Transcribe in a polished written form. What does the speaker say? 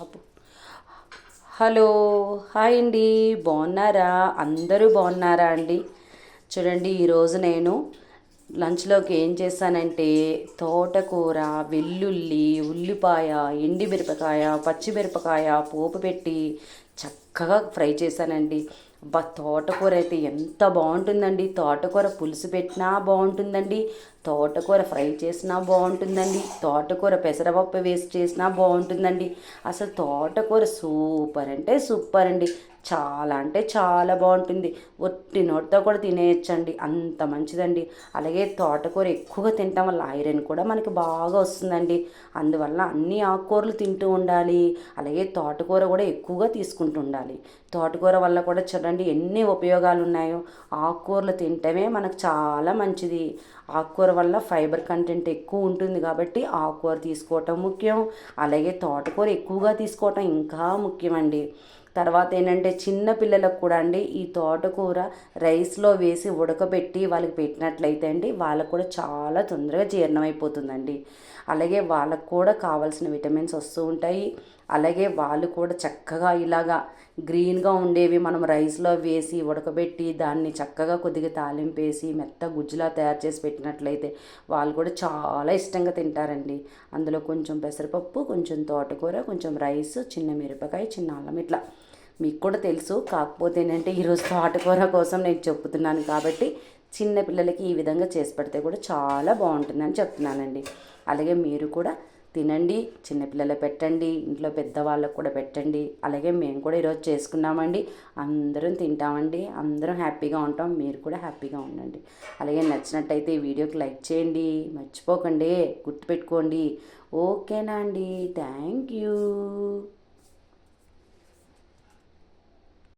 పాపు hello, hi అండి. బాగున్నారా? అందరూ బాగున్నారా అండి? చూడండి, ఈరోజు నేను లంచ్లోకి ఏం చేశానంటే తోటకూర, వెల్లుల్లి, ఉల్లిపాయ, ఎండిమిరపకాయ, పచ్చిమిరపకాయ పోపు పెట్టి చక్కగా ఫ్రై చేశానండి. తోటకూర అయితే ఎంత బాగుంటుందండి. తోటకూర పులుసు పెట్టినా బాగుంటుందండి, తోటకూర ఫ్రై చేసినా బాగుంటుందండి, తోటకూర పెసరపప్పు వేసి చేసినా బాగుంటుందండి. అసలు తోటకూర సూపర్ అంటే సూపర్ అండి. చాలా అంటే చాలా బాగుంటుంది. ఒట్టి నోటితో కూడా తినేయచ్చండి, అంత మంచిదండి. అలాగే తోటకూర ఎక్కువగా తినటం వల్ల ఐరన్ కూడా మనకి బాగా వస్తుందండి. అందువల్ల అన్ని ఆకుకూరలు తింటూ ఉండాలి. అలాగే తోటకూర కూడా ఎక్కువగా తీసుకుంటూ ఉండాలి. తోటకూర వల్ల కూడా చూడండి ఎన్ని ఉపయోగాలు ఉన్నాయో. ఆకుకూరలు తింటమే మనకు చాలా మంచిది. ఆకుకూర వల్ల ఫైబర్ కంటెంట్ ఎక్కువ ఉంటుంది కాబట్టి ఆకుకూర తీసుకోవటం ముఖ్యం. అలాగే తోటకూర ఎక్కువగా తీసుకోవటం ఇంకా ముఖ్యమండి. తర్వాత ఏంటంటే చిన్న పిల్లలకు కూడా అండి ఈ తోటకూర రైస్లో వేసి ఉడకబెట్టి వాళ్ళకి పెట్టినట్లయితే అండి వాళ్ళకు కూడా చాలా తొందరగా జీర్ణమైపోతుందండి. అలాగే వాళ్ళకు కూడా కావాల్సిన విటమిన్స్ వస్తూ ఉంటాయి. అలాగే వాళ్ళు కూడా చక్కగా ఇలాగా గ్రీన్గా ఉండేవి మనం రైస్లో వేసి ఉడకబెట్టి దాన్ని చక్కగా కొద్దిగా తాలింపేసి మెత్త గుజ్జులా తయారు చేసి పెట్టినట్లయితే వాళ్ళు కూడా చాలా ఇష్టంగా తింటారండి. అందులో కొంచెం పెసరపప్పు, కొంచెం తోటకూర, కొంచెం రైస్, చిన్న మిరపకాయ, చిన్న అల్లం ఇట్లా మీకు కూడా తెలుసు. కాకపోతే ఏంటంటే ఈరోజు తోటకూర కోసం నేను చెప్తున్నాను కాబట్టి చిన్న పిల్లలకి ఈ విధంగా చేసి పెడితే కూడా చాలా బాగుంటుందని చెప్తున్నానండి. అలాగే మీరు కూడా తినండి, చిన్నపిల్లలు పెట్టండి, ఇంట్లో పెద్దవాళ్ళకు కూడా పెట్టండి. అలాగే మేము కూడా ఈరోజు చేసుకున్నామండి, అందరం తింటామండి, అందరం హ్యాపీగా ఉంటాం. మీరు కూడా హ్యాపీగా ఉండండి. అలాగే నచ్చినట్టయితే ఈ వీడియోకి లైక్ చేయండి, మర్చిపోకండి, గుర్తుపెట్టుకోండి. ఓకేనా అండి? Thank you.